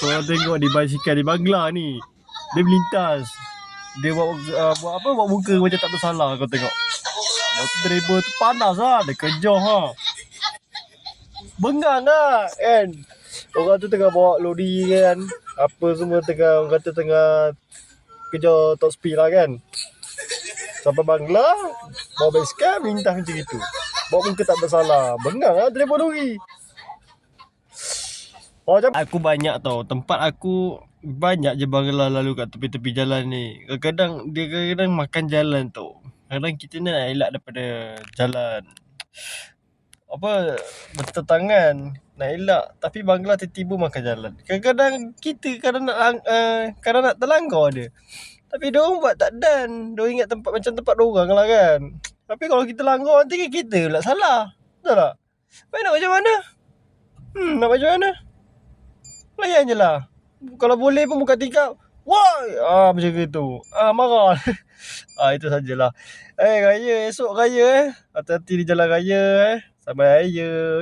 Korang tengok ni basikal di Bangla ni. Dia melintas. Dia buat muka macam tak bersalah kau tengok. Lepas tu driver tu panas lah. Dia kejar ha. Bengang lah kan. Orang tu tengah bawa lori kan. Apa semua tengah, orang kata tengah kejar top speed lah kan. Sampai Bangla, bawa basikal melintas macam itu. Bawa muka tak bersalah. Bengang lah driver lori. Aku banyak tau. Tempat aku banyak je Bangla lalu kat tepi-tepi jalan ni. Kadang-kadang makan jalan tau. Kadang kita ni nak elak daripada jalan bertentangan, nak elak. Tapi Bangla tiba-tiba makan jalan. Kadang-kadang kita kadang nak terlanggar dia. Tapi diorang buat tak dan. Diorang ingat tempat macam tempat diorang lah kan. Tapi kalau kita langgar nanti kita pula salah. Betul tak? Baik nak macam mana? Nak macam mana? Layan je lah. Kalau boleh pun buka tingkap. Woi! Macam itu. Marah. Itu sajalah. Raya esok raya. Hati-hati di jalan raya. Selamat raya.